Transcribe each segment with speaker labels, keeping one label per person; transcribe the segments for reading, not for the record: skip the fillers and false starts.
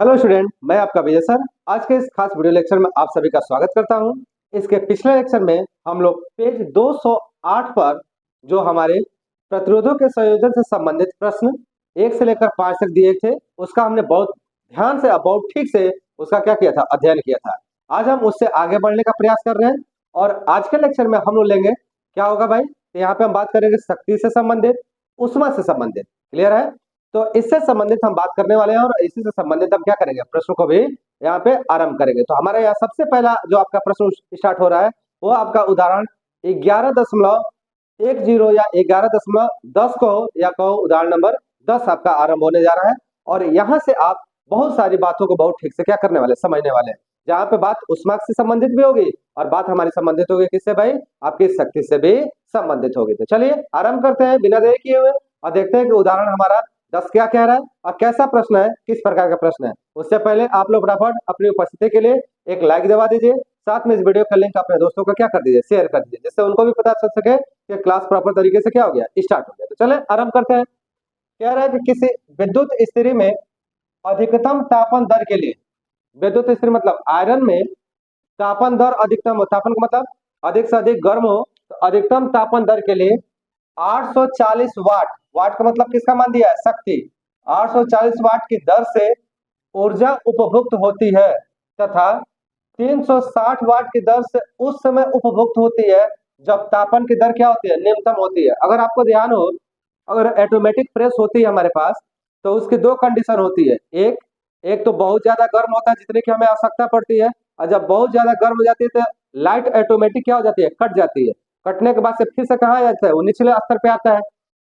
Speaker 1: Hello student, मैं आपका विजय sir. आज के इस खास वीडियो लेक्चर में आप सभी का स्वागत करता हूं। इसके पिछले लेक्चर में हम लोग पेज 208 पर जो हमारे प्रतिरोधों के संयोजन से संबंधित प्रश्न 1 से लेकर 5 तक दिए थे, उसका हमने बहुत ध्यान से, बहुत ठीक से उसका क्या किया था, अध्ययन किया था। आज हम उससे आगे बढ़ने का प्रयास कर रहे हैं और आज के लेक्चर में हम लोग लेंगे क्या होगा भाई, तो यहाँ पे हम बात करेंगे शक्ति से संबंधित, उष्मा से संबंधित। क्लियर है? तो इससे संबंधित हम बात करने वाले हैं और इसी से संबंधित हम क्या करेंगे, प्रश्न को भी यहाँ पे आरंभ करेंगे। तो हमारे यहाँ सबसे पहला जो आपका प्रश्न स्टार्ट हो रहा है वो आपका उदाहरण 11.10 या 11.10 कहो या कहो उदाहरण नंबर 10 आपका आरंभ होने जा रहा है। और यहाँ से आप बहुत सारी बातों को बहुत ठीक से क्या करने वाले, समझने वाले हैं। जहाँ पे बात उष्मा से संबंधित भी होगी और बात हमारी संबंधित होगी किससे भाई, आपकी शक्ति से भी संबंधित होगी। तो चलिए आरंभ करते हैं बिना देरी किए हुए और देखते हैं कि उदाहरण हमारा 10 क्या कह रहा है और कैसा प्रश्न है, किस प्रकार का प्रश्न है। उससे पहले आप लोग फटाफट अपनी उपस्थिति के लिए एक लाइक दबा दीजिए, साथ में इस वीडियो का लिंक अपने दोस्तों को क्या कर दीजिए, शेयर कर दीजिए, जिससे उनको भी पता चल सके कि क्लास प्रॉपर तरीके से क्या हो गया, स्टार्ट हो गया। तो चले आरंभ करते हैं। कह रहा है कि किसी विद्युत इस्त्री में अधिकतम तापन दर के लिए, विद्युत इस्त्री मतलब आयरन में तापन दर अधिकतम हो, तापन का मतलब अधिक से अधिक गर्म हो, तो अधिकतम तापन दर के लिए 840 वाट, वाट का मतलब किसका मान दिया है, शक्ति, 840 वाट की दर से ऊर्जा उपभुक्त होती है तथा 360 वाट की दर से उस समय उपभुक्त होती है जब तापन की दर क्या होती है, न्यूनतम होती है। अगर आपको ध्यान हो, अगर ऑटोमेटिक प्रेस होती है हमारे पास तो उसकी दो कंडीशन होती है। एक एक तो बहुत ज्यादा गर्म होता है जितने की हमें आवश्यकता पड़ती है, और जब बहुत ज्यादा गर्म हो जाती है तो लाइट ऑटोमेटिक क्या हो जाती है, कट जाती है। कटने के बाद से फिर से कहाँ आ जाता है, वो निचले स्तर पे आता है।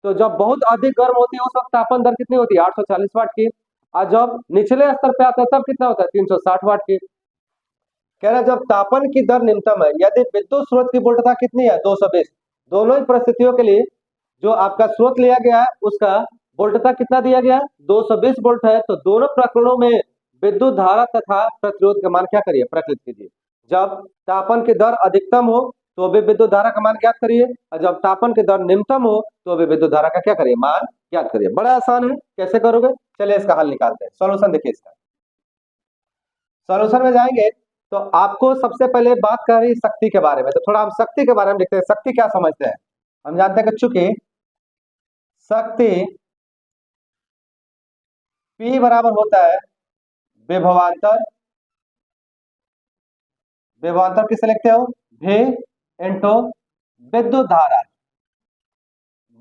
Speaker 1: तो जब बहुत अधिक गर्म होती है उस वक्त तापन दर कितनी होती है, 840 वाट की। और जब निचले स्तर पे आता है तब कितना होता है, 360 वाट की। कह रहा है जब तापन की दर न्यूनतम है, यदि विद्युत स्रोत की वोल्टता कितनी है, 220, दोनों ही परिस्थितियों के लिए जो आपका स्रोत लिया गया है उसका वोल्टता कितना दिया गया है, 220 वोल्ट है। तो दोनों प्रकरणों में विद्युत धारा तथा प्रतिरोध का मान क्या करिए, प्रकलित कीजिए। जब तापन की दर अधिकतम हो तो भी विद्युत धारा का मान ज्ञात करिए, और जब तापन की दर निम्नतम हो तो भी विद्युत धारा का क्या करिए, मान ज्ञात करिए। बड़ा आसान है, कैसे करोगे, चलिए इसका हल निकालते हैं। सॉल्यूशन देखिए, इसका सॉल्यूशन में जाएंगे तो आपको सबसे पहले बात कर रही शक्ति के बारे में, तो थोड़ा हम शक्ति के बारे में देखते हैं। शक्ति क्या समझते हैं, हम जानते हैं कि चूंकि शक्ति P बराबर होता है विभवांतर, विभवांतर किसे लिखते हो, V इंटू विद्युत धारा,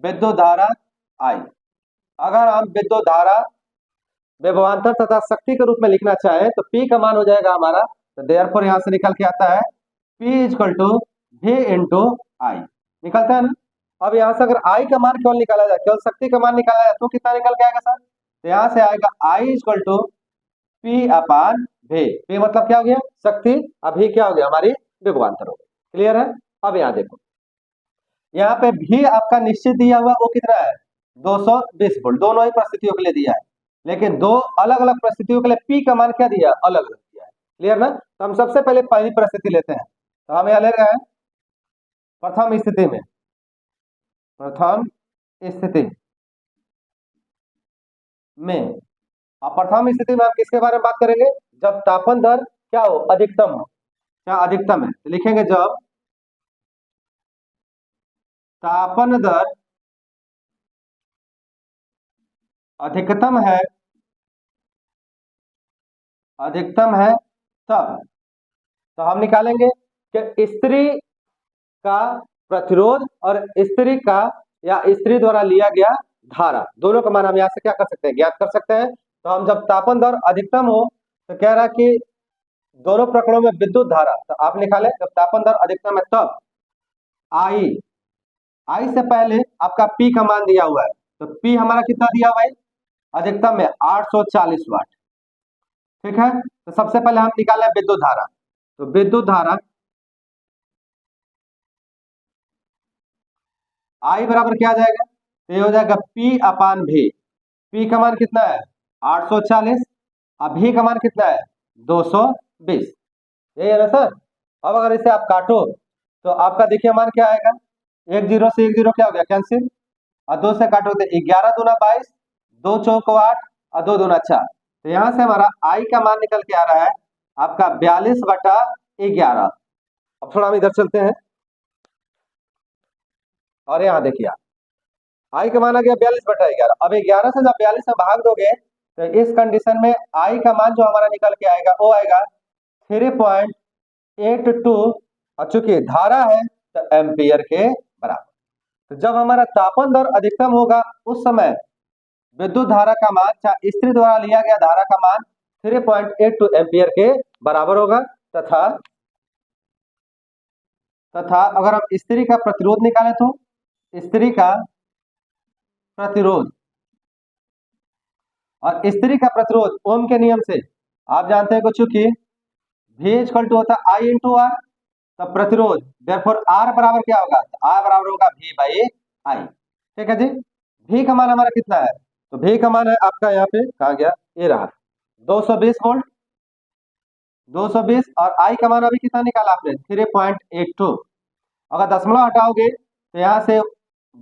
Speaker 1: विद्युत धारा I। अगर हम विद्युत धारा विभवांतर तथा शक्ति के रूप में लिखना चाहे तो P का मान हो जाएगा हमारा, तो देयरफॉर यहां से निकल के आता है P equal to V into I, निकलता है ना। अब यहां से अगर I का मान केवल निकाला जाए, केवल शक्ति का मान निकाला जाए तो कितना निकल के आएगा सर, तो यहां से आएगा I equal to P upon V। P मतलब क्या हो गया, शक्ति, अभी क्या हो गया, हमारी विभवांतर हो गई। क्लियर है? अब यहाँ देखो, यहाँ पे भी आपका निश्चित दिया हुआ वो कितना है, 220 वोल्ट, दोनों ही परिस्थितियों के लिए दिया है, लेकिन दो अलग अलग परिस्थितियों के लिए P का मान क्या दिया, अलग अलग दिया है। क्लियर ना? तो हम सबसे पहले पहली परिस्थिति लेते हैं, तो हम यहाँ ले रहे हैं प्रथम स्थिति में, प्रथम स्थिति में। अब प्रथम स्थिति में हम किसके बारे में बात करेंगे, जब तापन दर क्या हो, अधिकतम हो। क्या अधिकतम है, तो लिखेंगे जब तापन दर अधिकतम है, अधिकतम है तब, तो हम निकालेंगे कि स्त्री का प्रतिरोध और स्त्री का या स्त्री द्वारा लिया गया धारा, दोनों का मान हम यहाँ से क्या कर सकते हैं, ज्ञात कर सकते हैं। तो हम जब तापन दर अधिकतम हो तो कह रहा कि दोनों प्रकरणों में विद्युत धारा, तो आप निकालें जब तापन दर अधिकतम है तब आई से पहले आपका P का मान दिया हुआ है, तो P हमारा कितना दिया हुआ है, अधिकतम में 840 वाट। ठीक है, तो सबसे पहले हम निकालें विद्युत धारा, तो विद्युत धारा I बराबर क्या आ जाएगा, तो ये हो जाएगा P अपान V। P का मान कितना है, 840, अब V का मान कितना है, 220। यही है ना सर। अब अगर इसे आप काटो तो आपका देखिए मान क्या आएगा, एक जीरो से एक जीरो क्या हो गया, कैंसिल, और दो से काटो तो 11 दूना 22, 2 चौको 8 और 2 दूना 4, तो यहां से हमारा आई का मान निकल के आ रहा है आपका 42/11। अब थोड़ा हम इधर चलते हैं और यहाँ देखिए आई का मान आ गया 42/11। अब 11 से जब 42 में भाग दोगे तो इस कंडीशन में आई का मान जो हमारा निकल के आएगा वो आएगा 3.82। और चूंकि धारा है तो एम्पियर के बराबर। तो जब हमारा तापन दर अधिकतम होगा उस समय विद्युत धारा का मान चाहे स्त्री द्वारा लिया गया धारा का मान 3.82 एम्पियर के बराबर होगा। तथा तथा अगर हम स्त्री का प्रतिरोध निकालें तो स्त्री का प्रतिरोध और स्त्री का प्रतिरोध ओम के नियम से आप जानते हैं कि चूंकि V इक्वल टू होता है I इंटू आर, तो प्रतिरोध देयरफॉर R बराबर क्या होगा, तो R बराबर होगा V बाई आई। ठीक है जी। V का मान हमारा कितना है, तो V का मान है आपका यहाँ पे कहा गया ये रहा 220 वोल्ट 220। और I का मान अभी कितना निकाला आपने 3.82। अगर दशमलव हटाओगे तो यहाँ से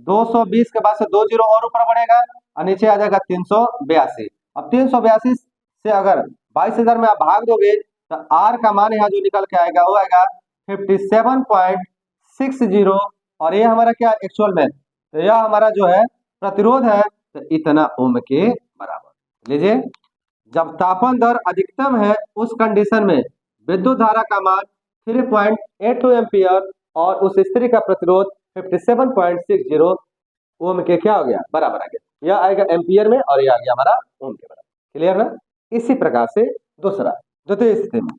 Speaker 1: 220 के बाद से 2 जीरो और ऊपर बढ़ेगा और नीचे आ जाएगा 382। अब 382 से अगर 22,000 में आप भाग दोगे तो R का मान यहाँ जो निकल के आएगा वो आएगा 57.60। और ये हमारा क्या एक्चुअल में, तो यह हमारा जो है प्रतिरोध है तो इतना ओम के बराबर। लीजिए जब तापन दर अधिकतम है उस कंडीशन में विद्युत धारा का मान 3.82 एम्पियर और उस स्त्री का प्रतिरोध 57.60 ओम के क्या हो गया बराबर आ गया। यह आएगा एम्पियर में और यह आ गया हमारा ओम के बराबर। क्लियर ना। इसी प्रकार से दूसरा द्वितीय स्थिति में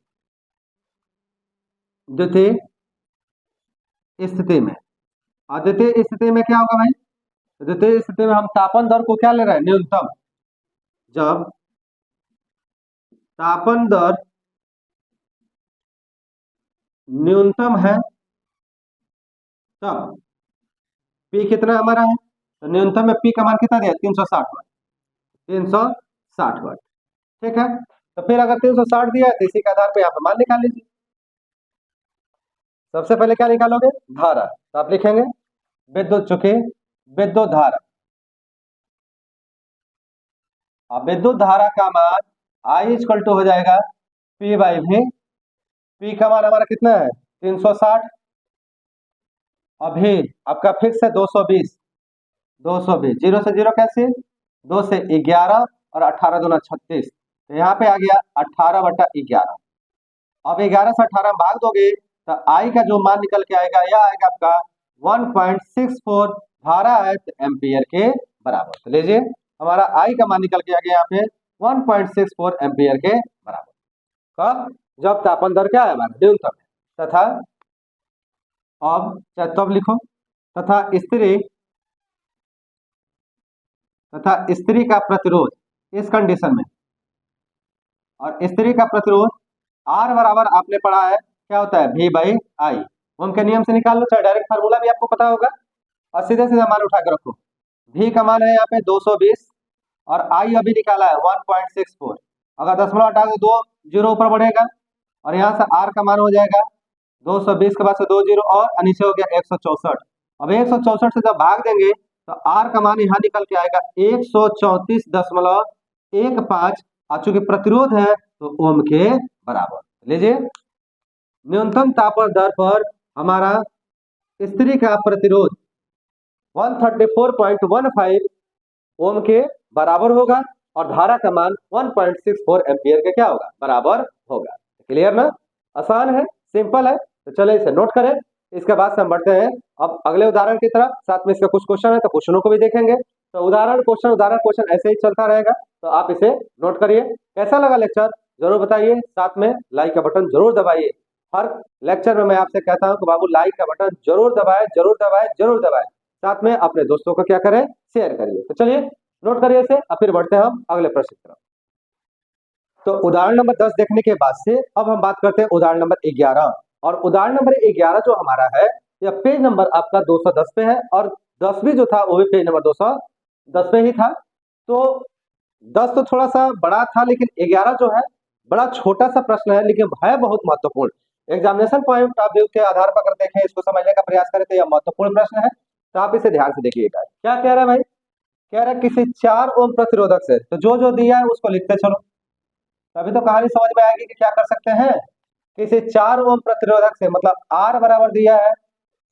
Speaker 1: अद्वितीय स्थिति में क्या होगा भाई, द्वितीय स्थिति में हम तापन दर को क्या ले रहे हैं न्यूनतम। जब तापन दर न्यूनतम है तब P कितना हमारा है, तो न्यूनतम में P का मान कितना दिया 360 वाट 360 वाट। ठीक है, तो फिर अगर 360 दिया है तो इसी के आधार पर यहाँ पे मान निकाल लीजिए। सबसे पहले क्या निकालोगे धारा, तो आप लिखेंगे विद्युत चुके विद्युत धारा। अब विद्युत धारा का मान I इक्वल टू हो जाएगा P बाई V। P का मान हमारा कितना है 360। अभी आपका फिक्स है 220 जीरो से जीरो कैसे 2 से 11 और 18 दूना 36, तो यहाँ पे आ गया 18/11। अब 11 से 18 में भाग दोगे तो आई का जो मान निकल के आएगा यह आएगा आपका 1.64 धारा है तो एम्पियर के बराबर। तो लीजिए हमारा आई का मान निकल के आ गया यहाँ पे 1.64 एम्पियर के बराबर। कब, जब तापन दर क्या है हमारा न्यूनतम है। तथा अब तब लिखो तथा स्त्री का प्रतिरोध इस कंडीशन में, और स्त्री का प्रतिरोध R बराबर आपने पढ़ा है क्या होता है V बाई आई। ओम के नियम से निकाल लो, चाहे डायरेक्ट फार्मूला भी आपको पता होगा। और सीधे सीधे मान उठा के रखो, V का मान है यहाँ पे 220 और I अभी निकाला है 1.64। अगर दशमलव हटा दो 2 जीरो ऊपर बढ़ेगा और यहाँ से R का मान हो जाएगा 220 के बाद से 2 जीरो और नीचे हो गया 164। अब 164 से जब भाग देंगे तो R का मान यहाँ निकल के आएगा 134.15। और चूंकि प्रतिरोध है तो ओम के बराबर। लीजिए न्यूनतम तापन दर पर हमारा स्त्री का प्रतिरोध 134.15 ओम के बराबर होगा और धारा का मान 1.64 एम्पियर के क्या होगा बराबर होगा। क्लियर ना, आसान है, सिंपल है। तो चले इसे नोट करें। इसके बाद से हम बढ़ते हैं अब अगले उदाहरण की तरफ। साथ में इसका कुछ क्वेश्चन है तो क्वेश्चनों को भी देखेंगे। तो उदाहरण क्वेश्चन ऐसे ही चलता रहेगा, तो आप इसे नोट करिए। कैसा लगा लेक्चर जरूर बताइए, साथ में लाइक का बटन जरूर दबाइए। हर लेक्चर में मैं आपसे कहता हूं कि बाबू लाइक का बटन जरूर दबाएं, जरूर दबाएं, जरूर दबाएं। साथ में अपने दोस्तों को क्या करें शेयर करिए। तो चलिए नोट करिए इसे और फिर बढ़ते हैं हम अगले प्रश्न की तरफ। तो उदाहरण नंबर 10 देखने के बाद से अब हम बात करते हैं उदाहरण नंबर 11। और उदाहरण नंबर 11 जो हमारा है यह पेज नंबर आपका 210 पे है और 10 भी जो था वो भी पेज नंबर 210 पे ही था। तो 10 तो थोड़ा सा बड़ा था, लेकिन 11 जो है बड़ा छोटा सा प्रश्न है, लेकिन है बहुत महत्वपूर्ण। एग्जामिनेशन पॉइंट ऑफ व्यू के आधार पर अगर देखें, इसको समझने का प्रयास करें तो यह महत्वपूर्ण प्रश्न है। तो आप इसे ध्यान से देखिएगा। क्या कह रहा है भाई, कह रहा है किसी 4 ओम प्रतिरोधक से, तो जो जो दिया है उसको लिखते चलो। तभी तो कहानी समझ में आएगी कि क्या कर सकते हैं। किसी 4 ओम प्रतिरोधक से, मतलब आर बराबर दिया है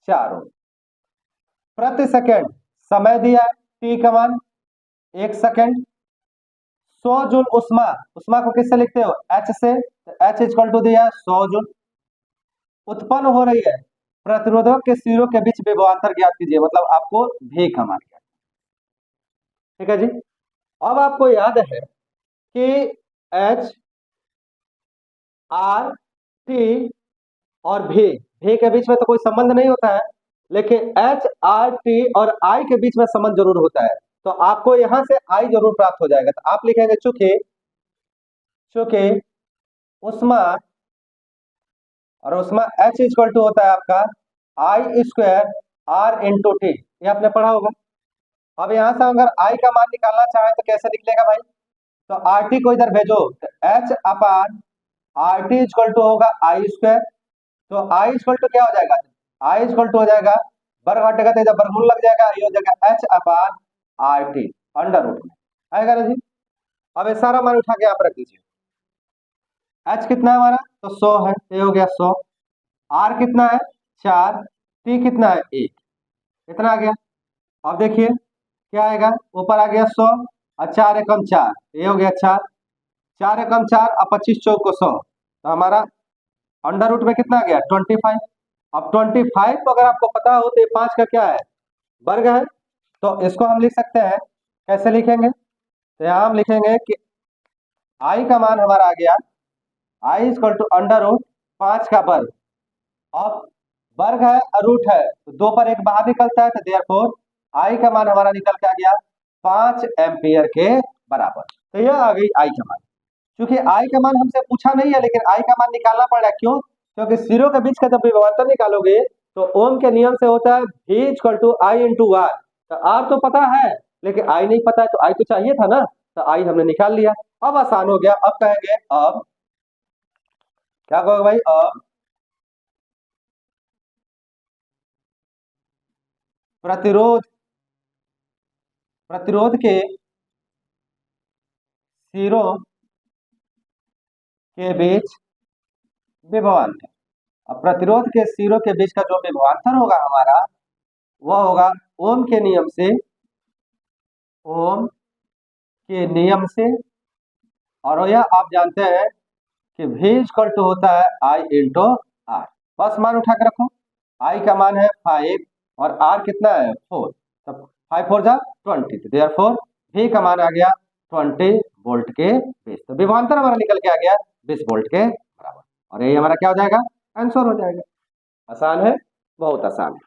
Speaker 1: 4 ओम, प्रति सेकंड समय दिया है टी का मान 1 सेकंड, 100 जूल उष्मा, उष्मा को किससे लिखते हो, एच से, एच इक्वल टू दिया है 100 जूल, उत्पन्न हो रही है, प्रतिरोधक के सिरों के बीच विभवांतर ज्ञात कीजिए, मतलब आपको भी का मान ज्ञात। ठीक है जी। अब आपको याद है कि एच, आर, टी और भी के बीच में तो कोई संबंध नहीं होता है, लेकिन एच, आर, टी और आई के बीच में संबंध जरूर होता है। तो आपको यहां से आई जरूर प्राप्त हो जाएगा। तो आप लिखेंगे चूंकि चूंकि उष्मा, और उष्मा एच इक्वल टू होता है आपका आई स्क्वायर आर इंटू टी, ये आपने पढ़ा होगा। अब यहां से अगर आई का मान निकालना चाहे तो कैसे निकलेगा भाई, तो आर टी को इधर भेजो, तो H upon R T equal to होगा आई स्क्वायर, तो आई इक्वल टू क्या हो जाएगा, आई इक्वल टू हो जाएगा वर्ग हटेगा तो इधर वर्गमूल लग जाएगा, ये हो जाएगा H upon R T under root में आएगा ना जी। अब ये सारा मान उठा के आप रख दीजिए। एच कितना है हमारा, तो 100 है, ये हो गया 100। आर कितना है 4, टी कितना है 1, इतना आ गया। अब देखिए क्या आएगा, ऊपर आ गया 100 और 4 एकम 4, ये हो गया 4, 4 एकम 4 और 25 चौक को 100, तो हमारा अंडर रूट में कितना आ गया 25। अब 25 को अगर आपको पता हो तो ये 5 का क्या है, वर्ग है, तो इसको हम लिख सकते हैं, कैसे लिखेंगे, तो यहाँ हम लिखेंगे कि आई का मान हमारा आ गया I equal to under root 5 का वर्ग। अब वर्ग है और रूट है तो 2 पर 1 बाहर निकलता है, तो देयरफॉर आई का मान हमारा निकल के आ गया 5 एम्पियर के बराबर। तो यह आ गई आई का मान। क्योंकि आई का मान हमसे पूछा नहीं है, लेकिन आई का मान निकालना पड़ रहा है, क्यों, क्योंकि सिरों के बीच का जब विभवांतर निकालोगे तो ओम के नियम से होता है V equal to I into R. तो आर तो पता है लेकिन आई नहीं पता है, तो आई तो चाहिए था ना, तो आई हमने निकाल लिया। अब आसान हो गया। अब कहेंगे, अब क्या कहोगे भाई, अब प्रतिरोध प्रतिरोध के सिरों के बीच विभवांतर। अब प्रतिरोध के सिरों के बीच का जो विभवांतर होगा हमारा, वह होगा ओम के नियम से, ओम के नियम से, और यह आप जानते हैं कि V इक्वल टू होता है I इंटू आर। बस मान उठा के रखो, I का मान है 5 और R कितना है 4, तब 5 4 जा 20, देयरफॉर V का मान आ गया 20 वोल्ट के बेस। तो विभवांतर हमारा निकल के आ गया 20 वोल्ट के बराबर, और ये हमारा क्या हो जाएगा, आंसर हो जाएगा। आसान है, बहुत आसान है।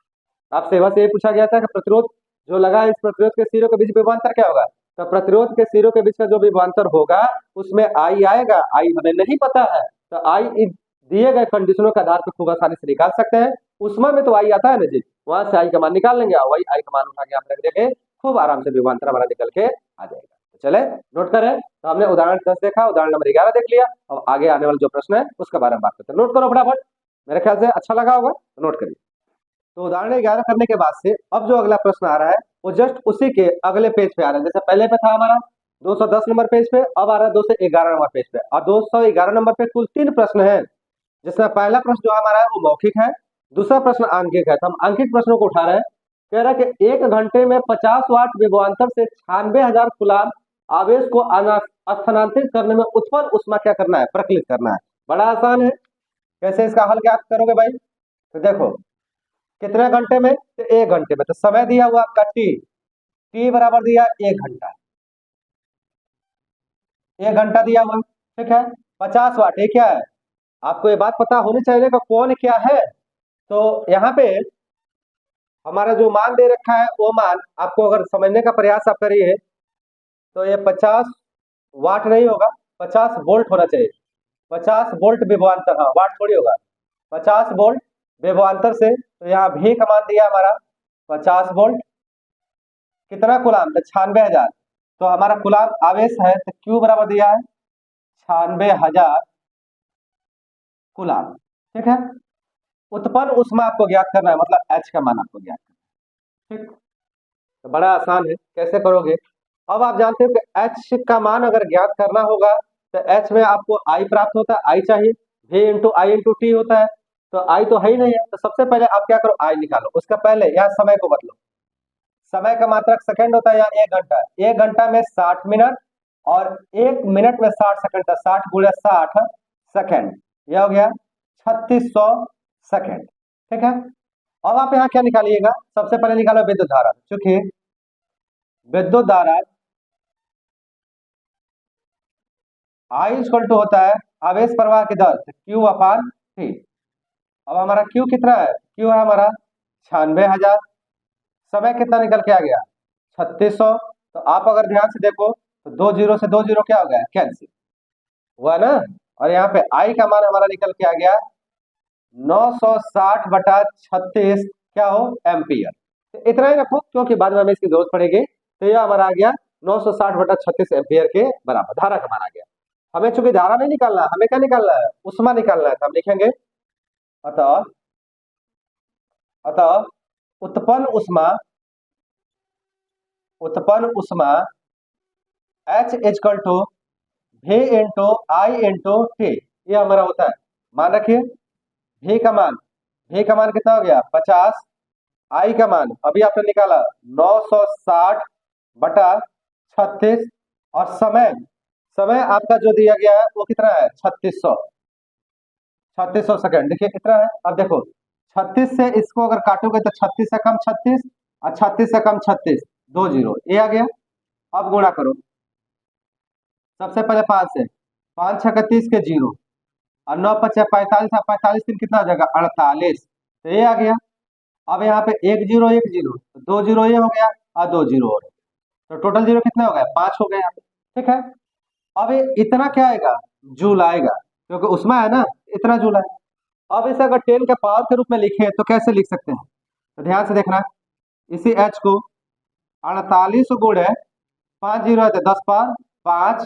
Speaker 1: आपसे बस ये पूछा गया था कि प्रतिरोध जो लगा है, इस प्रतिरोध के सिरों के बीच विभवांतर क्या होगा, तो प्रतिरोध के सिरों के बीच का जो विभवांतर होगा उसमें आई आएगा। आई हमें नहीं पता है, तो आई दिए गए कंडीशनों के आधार पर खूब आसानी से निकाल सकते हैं। उसमें में तो आई आता है ना जी, वहां से आई का मान निकाल लेंगे और वही आई का मान उठा के आप रख देंगे, खूब आराम से विभवांतर हमारा निकल के आ जाएगा। तो चले नोट करें। तो हमने उदाहरण 10 देखा, उदाहरण नंबर 11 देख लिया। अब आगे आने वाला जो प्रश्न है उसके बारे में बात करते हैं। नोट करो फटाफट, मेरे ख्याल से अच्छा लगा होगा, तो नोट करिए। तो उदाहरण 11 करने के बाद से अब जो अगला प्रश्न आ रहा है वो जस्ट उसी के अगले पेज पे आ रहा है। जैसे पहले पे था हमारा 210 नंबर पेज पे, अब आ रहा है 211 नंबर पेज पे, और 211 नंबर पे कुल 3 प्रश्न है, जिसमें पहला प्रश्न जो हमारा है वो मौखिक है, दूसरा प्रश्न आंकिक है। तो हम आंकिक प्रश्नों को उठा रहे हैं। कह रहा है कि 1 घंटे में 50 वाट विभवांतर से 96,000 कूलाम आवेश को स्थानांतरित करने में उत्पन्न ऊष्मा क्या करना है, प्रकलित करना है। बड़ा आसान है। कैसे इसका हल क्या करोगे भाई, तो देखो कितने घंटे में, तो 1 घंटे में, तो समय दिया हुआ आपका टी, टी बराबर दिया 1 घंटा, 1 घंटा दिया हुआ, ठीक है। 50 वाट ये क्या है, आपको ये बात पता होनी चाहिए कि कौन क्या है। तो यहाँ पे हमारा जो मान दे रखा है वो मान आपको अगर समझने का प्रयास आप करिए तो ये 50 वाट नहीं होगा, 50 वोल्ट होना चाहिए। 50 वोल्ट विभवांतर, हाँ वाट थोड़ी होगा, 50 वोल्ट विभवांतर से, तो यहाँ भी का मान दिया हमारा 50 वोल्ट, कितना कुलाम, तो 96,000। तो हमारा कुलाम आवेश है तो क्यू बराबर दिया है 96,000 कुलाम, ठीक है। उत्पन्न ऊष्मा आपको ज्ञात करना है, मतलब एच का मान आपको ज्ञात करना है, ठीक। तो बड़ा आसान है, कैसे करोगे। अब आप जानते हो कि एच का मान अगर ज्ञात करना होगा तो एच में आपको आई प्राप्त होता है, आई चाहिए, V into I into T होता है, तो आई तो है ही नहीं है, तो सबसे पहले आप क्या करो, आई निकालो। उसका पहले यहाँ समय को बदलो, समय का मात्रक सेकंड होता है, यहाँ 1 घंटा, 1 घंटा में 60 मिनट और 1 मिनट में 60 सेकंड था, 60 गुणे 60 सेकंड, यह हो गया 3600 सेकंड। ठीक है, अब आप यहाँ क्या निकालिएगा, सबसे पहले निकालो विद्युत धारा, क्योंकि विद्युत धारा I इक्वल टू होता है आवेश प्रवाह की दर Q अपान T। अब हमारा Q कितना है, Q है हमारा 96,000, समय कितना निकल के आ गया 3600। तो आप अगर ध्यान से देखो तो 2 जीरो से 2 जीरो क्या हो गया, कैंसिल हुआ ना, और यहाँ पे I का मान हमारा निकल के आ गया 960/36 क्या हो, एम्पियर। तो इतना ही रखो क्योंकि बाद में हमें इसकी जरूरत पड़ेगी। तो यह हमारा आ गया 960/36 एम्पियर के बराबर धारा का मान आ गया। हमें चूंकि धारा नहीं निकालना, हमें क्या निकालना है, उष्मा निकालना है, तो हम लिखेंगे अतः अतः उत्पन्न उष्मा H equal to V into I into T, ये हमारा होता है। मान रखिए V का मान कितना हो गया 50, I का मान अभी आपने निकाला 960/36 और समय आपका जो दिया गया है वो कितना है 3600 सेकंड। देखिए कितना है, अब देखो 36 से इसको अगर काटोगे तो 36 से कम 36 और 36 से कम 36, 2 जीरो, ये आ गया। अब गुणा करो, सबसे पहले 5 से, 5 6 30 के जीरो और 9 5 45 था, 45 दिन कितना हो जाएगा 48, तो ये आ गया। अब यहाँ पे 1 जीरो 1 जीरो, 2 जीरो ये हो गया और 2 जीरो और, तो टोटल जीरो कितना हो गया 5 हो गया यहाँ पे। ठीक है, अब ये इतना क्या आएगा, जूल आएगा, क्योंकि उसमें है ना, इतना जूल आएगा। अब इसे अगर 10 के पावर के रूप में लिखे तो कैसे लिख सकते हैं, तो ध्यान से देखना, इसी H को 48 गुणे 5 जीरो है तो 10 पावर 5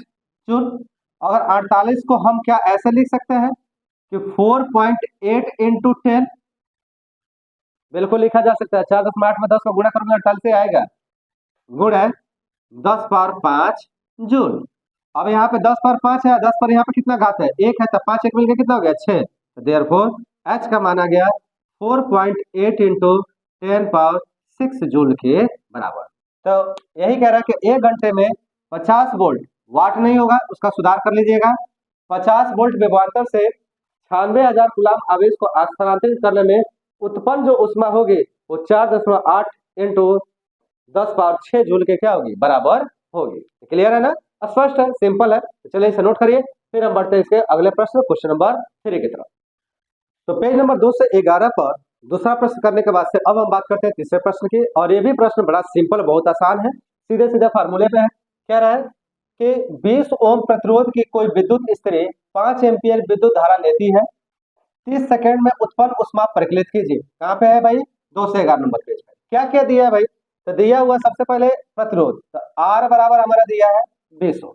Speaker 1: जूल। अगर 48 को हम क्या ऐसे लिख सकते हैं कि 4.8 इंटू 10, बिल्कुल लिखा जा सकता है। 4 10 में 10 को गुणा करोगे 48 से आएगा, गुणे 10 पावर 5 जूल। अब यहाँ पे 10 पावर 5 है, 10 पर यहाँ पे कितना घात है 1 है, तो 5 1 मिलकर कितना हो गया 6, तो देयरफॉर H का मान आ गया 4.8 इंटू 10 पावर 6 जूल के बराबर। तो यही कह रहा है कि 1 घंटे में 50 वोल्ट, वाट नहीं होगा उसका सुधार कर लीजिएगा, 50 वोल्ट विभवांतर से 96,000 कूलाम आवेश को स्थानांतरित करने में उत्पन्न जो ऊष्मा होगी वो 4.8 इंटू 10 पावर 6 जूल के क्या होगी, बराबर होगी। क्लियर है ना, स्पष्ट है, सिंपल है। तो चलिए इसे नोट करिए, फिर हम बढ़ते हैं इसके अगले प्रश्न, क्वेश्चन नंबर 3 की तरफ। तो पेज नंबर 2 से 11 पर दूसरा प्रश्न करने के बाद से अब हम बात करते हैं तीसरे प्रश्न की, और ये भी प्रश्न बड़ा सिंपल, बहुत आसान है, सीधे सीधे फार्मूले पे है। कह रहा है कि 20 ओम प्रतिरोध की कोई विद्युत स्त्री 5 एम्पियर विद्युत धारा लेती है, 30 सेकंड में उत्पन्न उष्मा परिकलित कीजिए। कहाँ पे है भाई, 2 से 11 नंबर पेज पे। क्या क्या दिया है भाई, तो दिया हुआ सबसे पहले प्रतिरोध, तो R बराबर हमारा दिया है 20 ओम,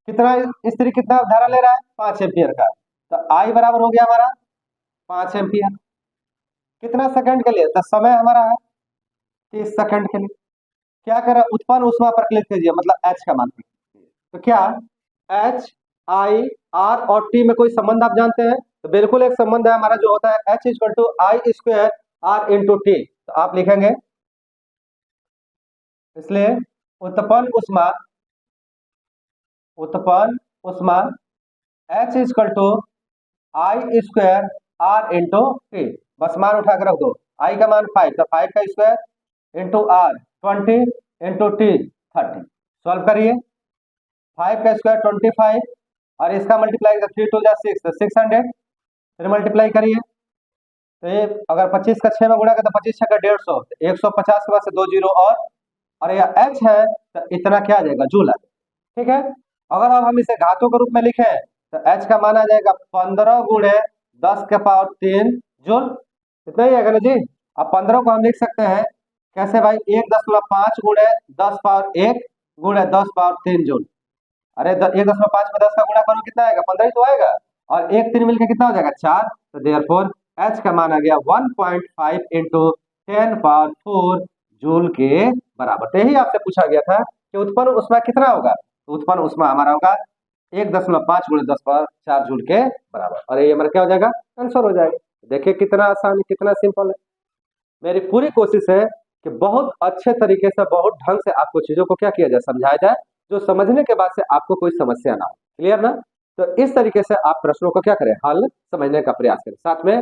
Speaker 1: कितना स्त्री कितना धारा ले रहा है 5 एम्पियर का, तो I बराबर हो गया हमारा 5 एम्पियर। कितना सेकंड के लिए, तो समय हमारा है 30 सेकंड के लिए। क्या करें, उत्पन्न उष्मा परिकलित कीजिए, मतलब H का मान। तो क्या H I R और T में कोई संबंध आप जानते हैं, तो बिल्कुल एक संबंध है हमारा जो होता है H equal to I square R into T. तो आप लिखेंगे, इसलिए उत्पन्न उष्मा H equal to I square R into T, बस मान उठा कर रख दो। I का मान 5, तो 5 का square into R 20 into T 30, solve करिए। 5 का स्क्वायर 25 और इसका मल्टीप्लाई 3 2 जा 6, तो 600, फिर मल्टीप्लाई करिए, तो ये अगर 25 का 6 में गुणा कर तो 25 6 का 150, 150 के बाद से 2 जीरो और यह H है तो इतना क्या आ जाएगा, जूल आ जाएगा। ठीक है, अगर अब हम इसे घातों के रूप में लिखें तो H का मान आ जाएगा 15 गुणे 10 के पावर 3 जूल, इतना ही आएगा ना जी। अब 15 को हम लिख सकते हैं कैसे भाई, 1.5 गुणे 10 पावर 1 गुणे 10 पावर 3 जूल। अरे 1.5 में 10 का गुणा करो कितना आएगा, 15 ही तो आएगा, और 1 3 मिलकर कितना हो जाएगा 4, तो देयरफॉर H का मान आ गया 1.5 इंटू 10 पावर 4 जूल के बराबर। तो यही आपसे पूछा गया था कि उत्पन्न उष्मा कितना होगा, तो उत्पन्न ऊष्मा हमारा होगा 1.5 × 10⁴ जूल के बराबर, और ये हमारा क्या हो जाएगा, आंसर हो जाएगा। देखिए कितना आसान है, कितना सिंपल है। मेरी पूरी कोशिश है कि बहुत अच्छे तरीके से, बहुत ढंग से आपको चीजों को क्या किया जाए, समझाया जाए, जो समझने के बाद से आपको कोई समस्या ना हो। क्लियर ना? तो इस तरीके से आप प्रश्नों को क्या करें, हल समझने का प्रयास करें। साथ में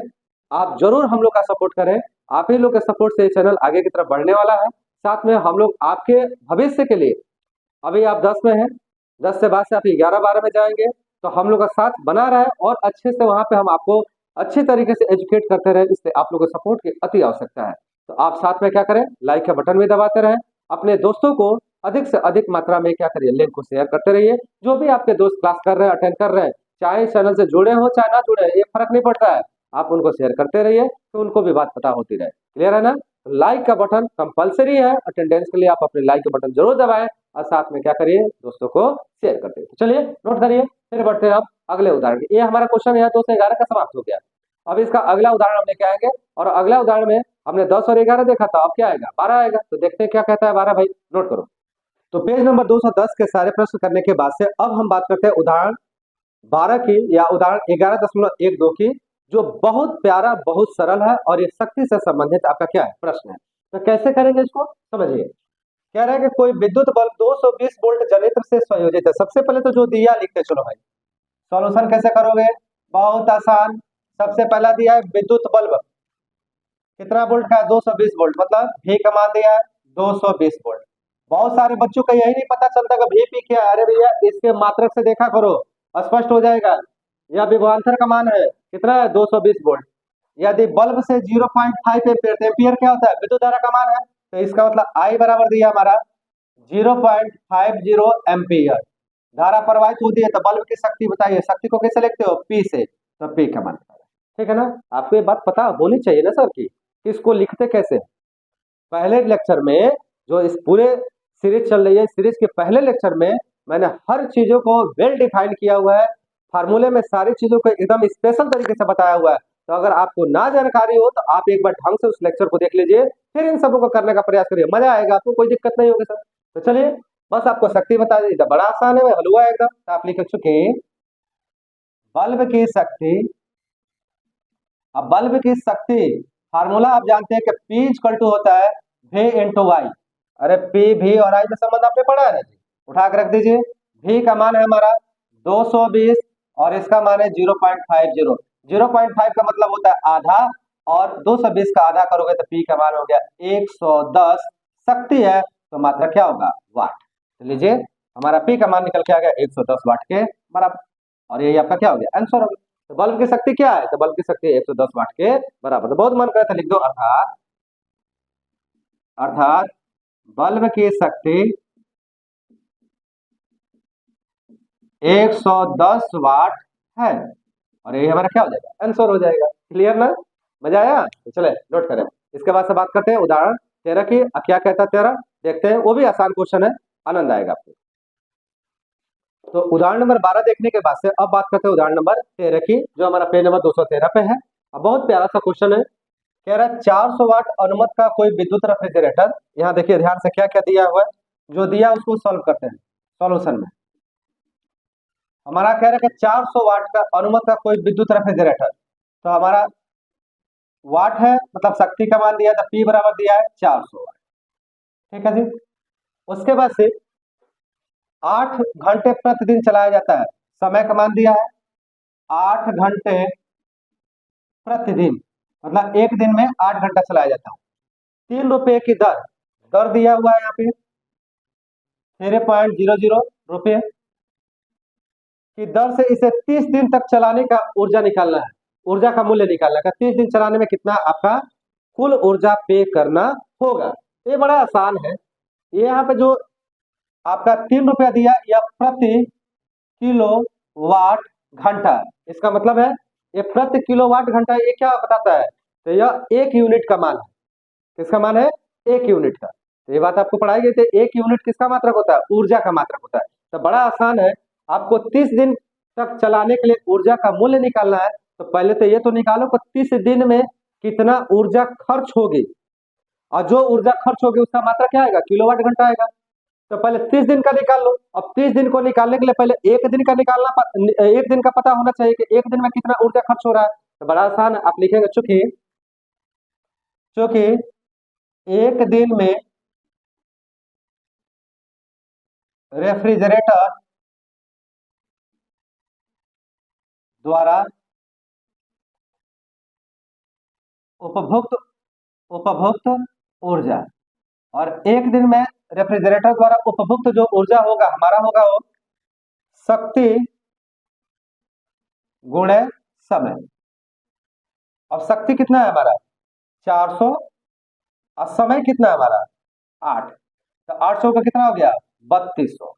Speaker 1: आप जरूर हम लोग का सपोर्ट करें, आप ही लोग के सपोर्ट से ये चैनल आगे की तरफ बढ़ने वाला है। साथ में हम लोग आपके भविष्य के लिए, अभी आप 10 में हैं, 10 से बाद से आप 11-12 में जाएंगे, तो हम लोग का साथ बना रहे और अच्छे से वहां पे हम आपको अच्छे तरीके से एजुकेट करते रहे। इसलिए आप लोगों को सपोर्ट की अति आवश्यकता है। तो आप साथ में क्या करें, लाइक का बटन भी दबाते रहें, अपने दोस्तों को अधिक से अधिक मात्रा में क्या करिए, लिंक को शेयर करते रहिए। जो भी आपके दोस्त क्लास कर रहे हैं, अटेंड कर रहे हैं, चाहे चैनल से जुड़े हो चाहे ना जुड़े, ये फर्क नहीं पड़ता है, आप उनको शेयर करते रहिए तो उनको भी बात पता होती रहे। क्लियर है ना? लाइक का बटन कंपलसरी है, अटेंडेंस के लिए आप अपने लाइक का बटन जरूर दबाएं और साथ में क्या करिए, दोस्तों को शेयर करते हैं। चलिए नोट करिए, फिर बढ़ते हैं अब अगले उदाहरण। ये हमारा क्वेश्चन है 2 से 11 का समाप्त हो गया। अब इसका अगला उदाहरण हम लेके आएंगे, और अगला उदाहरण में हमने 10 और 11 देखा था, अब क्या आएगा, 12 आएगा। तो देखते हैं क्या कहता है 12 भाई, नोट करो। तो पेज नंबर 210 के सारे प्रश्न करने के बाद से अब हम बात करते हैं उदाहरण 12 की, या उदाहरण 11.12 की, जो बहुत प्यारा, बहुत सरल है, और ये शक्ति से संबंधित आपका क्या है, प्रश्न है। तो कैसे करेंगे इसको, समझिए। कह रहा है कि कोई विद्युत बल्ब 220 वोल्ट जनरेटर से संयोजित है। सबसे पहले तो जो दिया लिखते चलो भाई, सॉल्यूशन कैसे करोगे, बहुत आसान। सबसे पहला दिया है विद्युत बल्ब, कितना वोल्ट का है, 220 वोल्ट, मतलब भी का मान दिया है 220 वोल्ट। बहुत सारे बच्चों को यही नहीं पता चलता कि VP क्या है। अरे भैया इसके मात्रक से देखा करो, स्पष्ट हो जाएगा। यह विभवांतर का मान है, कितना है, 220 वोल्ट। यदि बल्ब से 0.5 एम्पियर, तो एम्पियर क्या होता है, विद्युत धारा का मान है, तो इसका मतलब I बराबर दिया हमारा 0.50 एम्पियर धारा प्रवाहित होती है। तो बल्ब की शक्ति बताइए, शक्ति को कैसे लिखते हो, P से, तो P का मान, ठीक है ना? आपको ये बात पता होनी चाहिए ना सर की इसको लिखते कैसे। पहले लेक्चर में, जो इस पूरे सीरीज चल रही है, सीरीज के पहले लेक्चर में मैंने हर चीजों को वेल डिफाइन किया हुआ है, फार्मूले में सारी चीजों को एकदम स्पेशल तरीके से बताया हुआ है। तो अगर आपको ना जानकारी हो तो आप एक बार ढंग से उस लेक्चर को देख लीजिए, फिर इन सबों को करने का प्रयास करिए, मजा आएगा, आपको कोई दिक्कत नहीं होगी सर। तो चलिए बस आपको शक्ति बता दी, बड़ा आसान है, हलवा एकदम। तो आप लिख चुके बल्ब की शक्ति। अब बल्ब की शक्ति फार्मूला आप जानते हैं कि P होता है V × I। अरे P, V और I में संबंध आपने पढ़ा है ना जी, उठा कर रख दीजिए। V का मान है हमारा 220 और इसका मान है 0.50। 0.5 का मतलब होता है आधा, और 220 का आधा करोगे तो P का मान हो गया 110। शक्ति है तो मात्रा क्या होगा, वाट। तो लीजिए हमारा P का मान निकल के आ गया 110 वाट के बराबर, और ये आपका क्या हो गया, आंसर हो गया। तो बल्ब की शक्ति क्या है, तो बल्ब की शक्ति 110 वाट के बराबर। तो बहुत मन करता लिख दो, अर्थात बल्ब की शक्ति 110 वाट है, और ये हमारा क्या हो जाएगा, आंसर हो जाएगा। क्लियर ना, मजा आया? तो चले नोट करें। इसके बाद से बात करते हैं उदाहरण 13 की। क्या कहता है 13, देखते हैं, वो भी आसान क्वेश्चन है, आनंद आएगा आपको। तो उदाहरण नंबर 12 देखने के बाद से अब बात करते हैं उदाहरण नंबर 13 की, जो हमारा पेज नंबर 213 पे है। अब बहुत प्यारा सा क्वेश्चन है। कह रहा है 400 वाट अनुमत का कोई विद्युत रेफ्रिजरेटर। यहाँ देखिए ध्यान से क्या क्या दिया हुआ है, जो दिया उसको सॉल्व करते हैं। सॉल्यूशन में हमारा कह रहा है कि 400 वाट का अनुमत का कोई विद्युत रेफ्रिजरेटर, तो हमारा वाट है, मतलब शक्ति का मान दिया था, P बराबर दिया है 400 वाट, ठीक है जी। उसके बाद से 8 घंटे प्रतिदिन चलाया जाता है, समय का मान दिया है 8 घंटे प्रतिदिन, मतलब एक दिन में 8 घंटा चलाया जाता है। 3 रुपए की दर, दर दिया हुआ है यहाँ पे 0.00 रुपये की दर से इसे 30 दिन तक चलाने का ऊर्जा निकालना है, ऊर्जा का मूल्य निकालना है। 30 दिन चलाने में कितना आपका कुल ऊर्जा पे करना होगा। ये बड़ा आसान है। ये यहाँ पे जो आपका 3 रुपया दिया, यह प्रति किलो वाट घंटा, इसका मतलब है ये प्रति किलोवाट घंटा, ये क्या बताता है, तो यह 1 यूनिट का मान है। किसका मान है, 1 यूनिट का। तो ये बात आपको पढ़ाई गई थी, 1 यूनिट किसका मात्रक होता है, ऊर्जा का मात्रक होता है। तो बड़ा आसान है, आपको 30 दिन तक चलाने के लिए ऊर्जा का मूल्य निकालना है। तो पहले तो ये तो निकालो कि 30 दिन में कितना ऊर्जा खर्च होगी, और जो ऊर्जा खर्च होगी उसका मात्रा क्या आएगा, किलोवाट घंटा आएगा। तो पहले 30 दिन का निकाल लो। अब 30 दिन को निकालने के लिए पहले एक दिन का एक दिन का पता होना चाहिए कि एक दिन में कितना ऊर्जा खर्च हो रहा है। तो बड़ा आसान है, आप लिखेंगे चूंकि चूंकि एक दिन में रेफ्रिजरेटर द्वारा उपभुक्त उपभुक्त ऊर्जा, और एक दिन में रेफ्रिजरेटर द्वारा उपभुक्त जो ऊर्जा होगा हमारा होगा वो शक्ति गुणे समय। अब शक्ति कितना है हमारा 400, और समय कितना है हमारा 8, तो 800 का कितना हो गया 3200।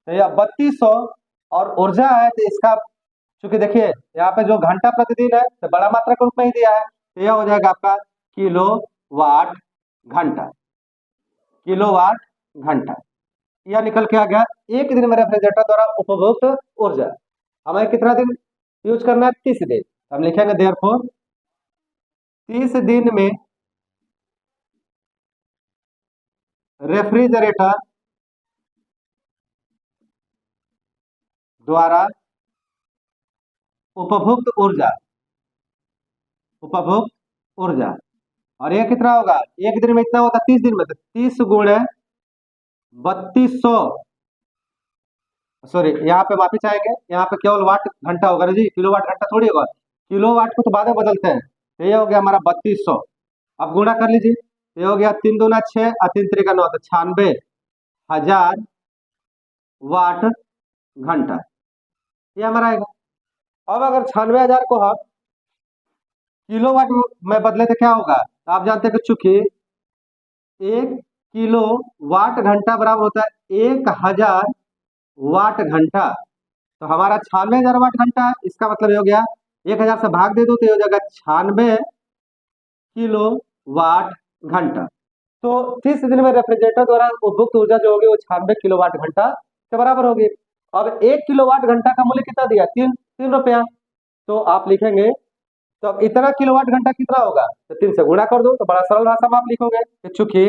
Speaker 1: तो यह 3200 और ऊर्जा है, तो इसका चूंकि देखिए यहाँ पे जो घंटा प्रतिदिन है तो बड़ा मात्रा के रूप में ही दिया है, तो यह हो जाएगा आपका किलो वाट घंटा। किलो वाट घंटा यह निकल के आ गया एक दिन में रेफ्रिजरेटर द्वारा उपभोक्त ऊर्जा। हमें कितना दिन यूज करना है 30 दिन। हम लिखेंगे देयरफॉर 30 दिन में रेफ्रिजरेटर द्वारा उपभुक्त ऊर्जा और ये कितना होगा एक दिन में इतना होता है 30 दिन में, तो 30 गुणे 3200, सॉरी यहाँ पे माफी चाहेंगे, यहाँ पे केवल वाट घंटा होगा ना जी, किलो वाट घंटा थोड़ी होगा। किलो वाट को तो बाद में बदलते हैं। तो ये हो गया हमारा 3200। अब गुणा कर लीजिए, ये हो गया 3 दूना 6 और 3 त्रिका 9, तो 96,000 वाट घंटा ये हमारा आएगा। अब अगर 96,000 को हम किलोवाट में बदले तो क्या होगा, तो आप जानते हैं कि चूंकि 1 किलो वाट घंटा बराबर होता है 1000 वाट घंटा, तो हमारा 96,000 वाट घंटा है। इसका मतलब ये हो गया 1000 से भाग दे दो तो ये हो जाएगा 96 किलो वाट घंटा। तो 30 दिन में रेफ्रिजरेटर द्वारा उपभुक्त ऊर्जा जो होगी वो 96 किलो वाट घंटा के बराबर होगी। अब 1 किलो वाट घंटा का मूल्य कितना दिया 3 रुपया, तो आप लिखेंगे तो अब इतना किलोवाट घंटा कितना होगा, तो 3 से गुणा कर दो, तो बड़ा सरल भाषा में आप लिखोगे कि चूंकि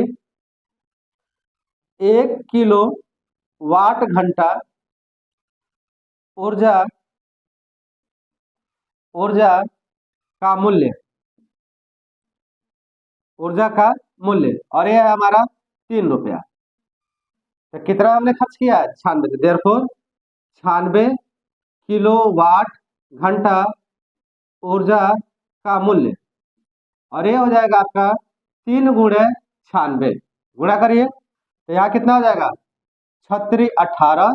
Speaker 1: 1 किलो वाट घंटा ऊर्जा ऊर्जा का मूल्य और यह है हमारा 3 रुपया, तो कितना हमने खर्च किया है 96। देयरफॉर 96 किलो वाट घंटा ऊर्जा का मूल्य, और ये हो जाएगा आपका 3 गुणे 96, गुणा करिए तो यहाँ कितना हो जाएगा 36 18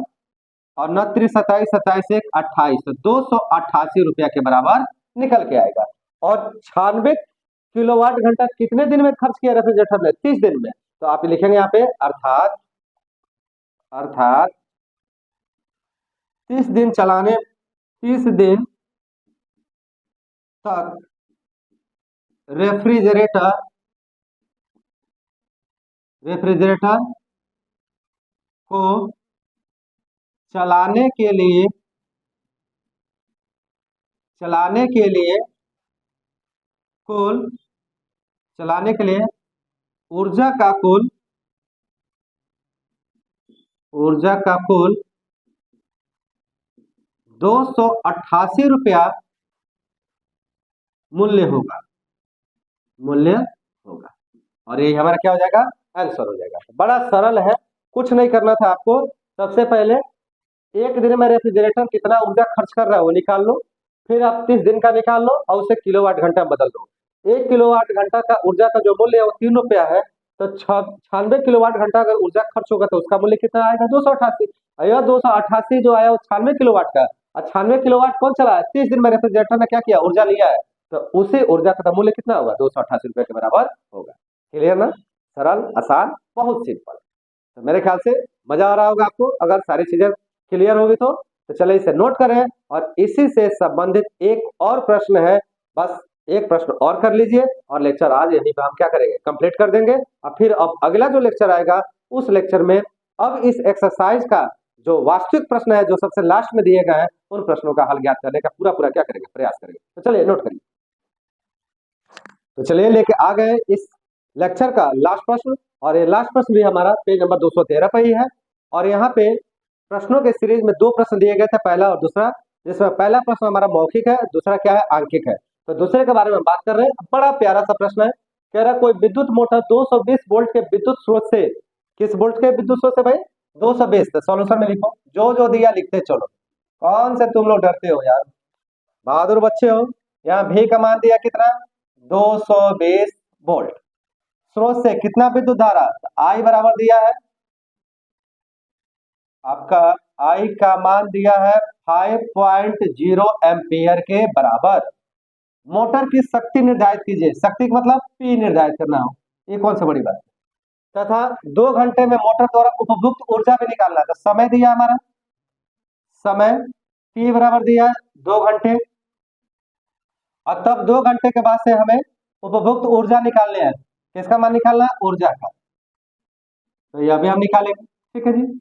Speaker 1: और 29 27 27 1 28, तो 288 रुपया के बराबर निकल के आएगा। और 96 किलोवाट घंटा कितने दिन में खर्च किया रेफ्रिजरेटर ने 30 दिन में, तो आप लिखेंगे यहाँ पे अर्थात 30 दिन चलाने 30 दिन तक रेफ्रिजरेटर को चलाने के लिए ऊर्जा का कुल 288 रुपया मूल्य होगा। और ये हमारा क्या हो जाएगा आंसर हो जाएगा। बड़ा सरल है, कुछ नहीं करना था आपको। सबसे पहले एक दिन में रेफ्रिजरेटर कितना ऊर्जा खर्च कर रहा है वो निकाल लो, फिर आप 30 दिन का निकाल लो और उसे किलोवाट घंटा में बदल दो। 1 किलोवाट घंटा का ऊर्जा का जो मूल्य है वो 3 रुपया है, तो 96 किलोवाट घंटा अगर ऊर्जा खर्च होगा तो उसका मूल्य कितना आएगा 288। यह 288 जो आया वो 96 किलोवाट का, और 96 किलोवाट कौन चला है 30 दिन में रेफ्रिजरेटर ने क्या किया ऊर्जा लिया है, तो उसी ऊर्जा का मूल्य कितना होगा 288 रुपये के बराबर होगा। क्लियर ना, सरल आसान बहुत सिंपल। तो मेरे ख्याल से मजा आ रहा होगा आपको। अगर सारी चीजें क्लियर होगी तो चलिए इसे नोट करें, और इसी से संबंधित एक और प्रश्न है, बस एक प्रश्न और कर लीजिए और लेक्चर आज यहीं पे हम क्या करेंगे कंप्लीट कर देंगे। और फिर अब अगला जो लेक्चर आएगा उस लेक्चर में अब इस एक्सरसाइज का जो वास्तविक प्रश्न है जो सबसे लास्ट में दिए गए हैं उन प्रश्नों का हल ज्ञात करने का पूरा क्या करेंगे प्रयास करेंगे। तो चलिए नोट करिए। तो चलिए लेके आ गए इस लेक्चर का लास्ट प्रश्न, और ये लास्ट प्रश्न भी हमारा पेज नंबर 213 पे ही है। और यहाँ पे प्रश्नों के सीरीज में 2 प्रश्न दिए गए थे, पहला और दूसरा, जिसमें पहला प्रश्न हमारा मौखिक है, दूसरा क्या है, आंकिक है। तो दूसरे के बारे में बात कर रहे हैं। बड़ा प्यारा सा प्रश्न है, कह रहा कोई विद्युत मोटर 220 वोल्ट के विद्युत स्रोत से, किस वोल्ट के विद्युत स्रोत से भाई, 220। तो सॉल्यूशन में लिखो, जो जो दिया लिखते चलो, कौन से तुम लोग डरते हो यार, बहादुर बच्चे हो। यहाँ भी का मान दिया कितना, 220 वोल्ट, स्रोत से कितना विद्युत धारा, आई बराबर दिया है आपका, आई का मान दिया है 5.0 एम्पियर के बराबर। मोटर की शक्ति निर्धारित कीजिए, शक्ति का मतलब पी निर्धारित करना हो, ये कौन सा बड़ी बात है। तथा 2 घंटे में मोटर द्वारा उपभुक्त ऊर्जा भी निकालना है। तो समय दिया हमारा, समय टी बराबर दिया है 2 घंटे, और तब 2 घंटे के बाद से हमें उपभुक्त ऊर्जा निकालने हैं। किसका मान निकालना है, ऊर्जा का। तो यह भी हम निकालेंगे, ठीक है जी।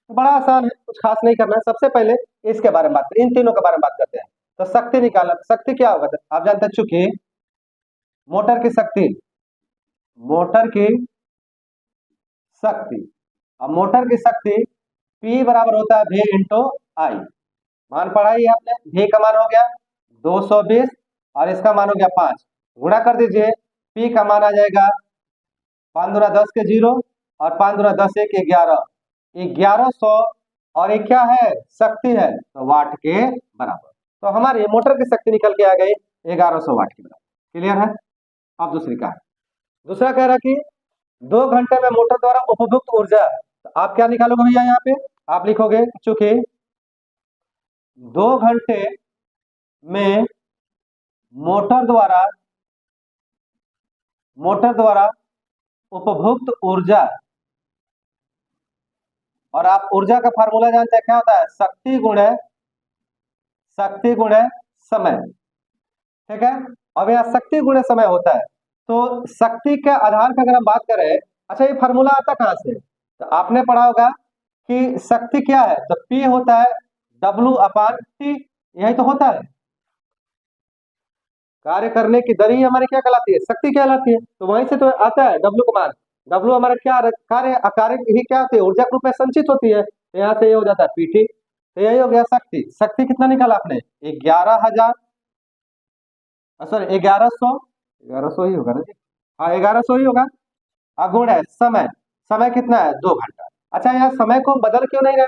Speaker 1: तो बड़ा आसान है, कुछ खास नहीं करना है। सबसे पहले इसके बारे में बात करें, इन तीनों के बारे में बात करते हैं। तो शक्ति निकालना, शक्ति क्या होगा, आप जानते हैं, चूंकि मोटर की शक्ति, मोटर की शक्ति, अब मोटर की शक्ति P बराबर होता है V इंटू आई। मान पढ़ा ही आपने, V का मान हो गया 220 और इसका मान हो गया 5, गुणा कर दीजिए, P का मान आ जाएगा 5 दूना 10 के 0 और 5 दूना 10 एक 11, 1100, और ये क्या है, शक्ति है, तो वाट के बराबर। तो हमारी मोटर की शक्ति निकल के आ गई 1100 वाट के बराबर। क्लियर है। अब दूसरी का, दूसरा कह रहा कि 2 घंटे में मोटर द्वारा उपभुक्त ऊर्जा, तो आप क्या निकालोगे भैया, यहाँ पे आप लिखोगे, चूंकि 2 घंटे में मोटर द्वारा उपभुक्त ऊर्जा, और आप ऊर्जा का फार्मूला जानते हैं क्या होता है, शक्ति गुणे समय, ठीक है। अब यहाँ शक्ति गुणे समय होता है, तो शक्ति के आधार पर अगर हम बात करें, अच्छा ये फार्मूला आता कहां से, तो आपने पढ़ा होगा कि शक्ति क्या है, तो P होता है W/T, यही तो होता है। कार्य करने की दर ही हमारी क्या कहलाती है, शक्ति कहलाती है। तो वहीं से तो आता है W का मान। W हमारा क्या कार्य ही क्या होती है, ऊर्जा के रूप में संचित होती है। तो यहाँ से ये हो जाता है PT। तो यही हो गया शक्ति। शक्ति कितना निकाला आपने, 11,000, सॉरी 1100 ही होगा ना जी, हाँ 1100 ही होगा। गुण है समय, समय कितना है, 2 घंटा। अच्छा यहाँ समय को बदल क्यों नहीं रहा,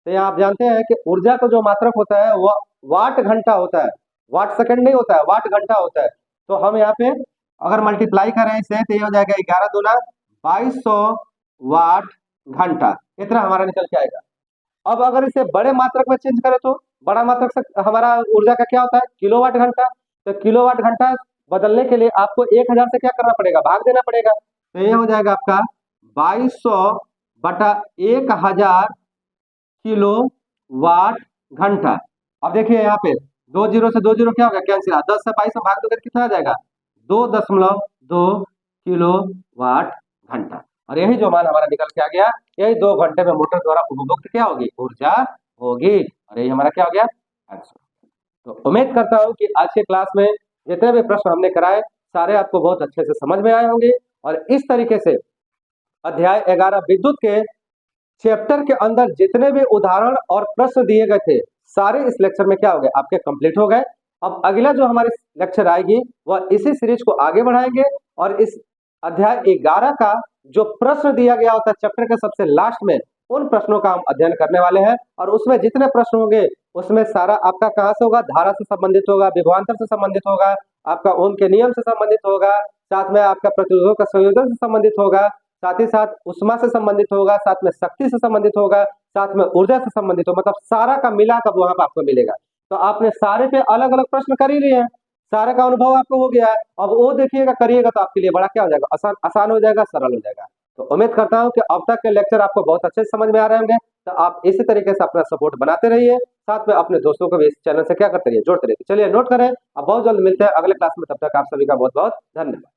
Speaker 1: तो यहाँ आप जानते हैं कि ऊर्जा का जो मात्रक होता है वो वाट घंटा होता है, वाट सेकंड नहीं होता है, वाट घंटा होता है। तो हम यहाँ पे अगर मल्टीप्लाई करें इसे, तो ये हो जाएगा 11 दूना 2200 वाट घंटा, इतना हमारा निकल के आएगा। अब अगर इसे बड़े मात्रक में चेंज करें, तो बड़ा मात्रक हमारा ऊर्जा का क्या होता है, किलोवाट घंटा। तो किलोवाट घंटा बदलने के लिए आपको 1000 से क्या करना पड़ेगा, भाग देना पड़ेगा। तो ये हो जाएगा आपका 2200 बटा 1000 किलो वाट घंटा। अब देखिए यहाँ पे 2 जीरो से 2 जीरो क्या होगा, कैंसिल, 10 से 22 भाग दोगे कितना आ जाएगा, 2.2 किलो वाट घंटा। और यही जो मान हमारा निकल के आ गया, यही 2 घंटे में मोटर द्वारा उपभोक्त क्या होगी, ऊर्जा होगी। और यही हमारा क्या हो गया, आंसर। तो उम्मीद करता हूं कि आज के क्लास में जितने भी प्रश्न हमने कराए सारे आपको बहुत अच्छे से समझ में आए होंगे। और इस तरीके से अध्याय 11 विद्युत के चैप्टर के अंदर जितने भी उदाहरण और प्रश्न दिए गए थे सारे इस लेक्चर में क्या हो गए, आपके कंप्लीट हो गए। अब अगला जो हमारी लेक्चर आएगी वह इसी सीरीज को आगे बढ़ाएंगे, और इस अध्याय 11 का जो प्रश्न दिया गया होता है चैप्टर के सबसे लास्ट में, उन प्रश्नों का हम अध्ययन करने वाले हैं। और उसमें जितने प्रश्न होंगे उसमें सारा आपका कहां से होगा, धारा से संबंधित होगा, विभवांतर से संबंधित होगा, आपका ओम के नियम से संबंधित होगा, साथ में आपका प्रतिरोधों का संयोजन से संबंधित होगा, साथ ही साथ उष्मा से संबंधित होगा, साथ में शक्ति से संबंधित होगा, साथ में ऊर्जा से संबंधित होगा, मतलब सारा का मिलाकर वहां पर आपको मिलेगा। तो आपने सारे पे अलग अलग प्रश्न कर ही लिए हैं, सारे का अनुभव आपको हो गया है। अब वो देखिएगा, करिएगा तो आपके लिए बड़ा क्या हो जाएगा, आसान हो जाएगा, सरल हो जाएगा। तो उम्मीद करता हूं कि अब तक के लेक्चर आपको बहुत अच्छे से समझ में आ रहे होंगे। तो आप इसी तरीके से अपना सपोर्ट बनाते रहिए, साथ में अपने दोस्तों को भी इस चैनल से क्या करते रहिए, जोड़ते रहिए। चलिए नोट करें, अब बहुत जल्द मिलते हैं अगले क्लास में, तब तक आप सभी का बहुत बहुत धन्यवाद।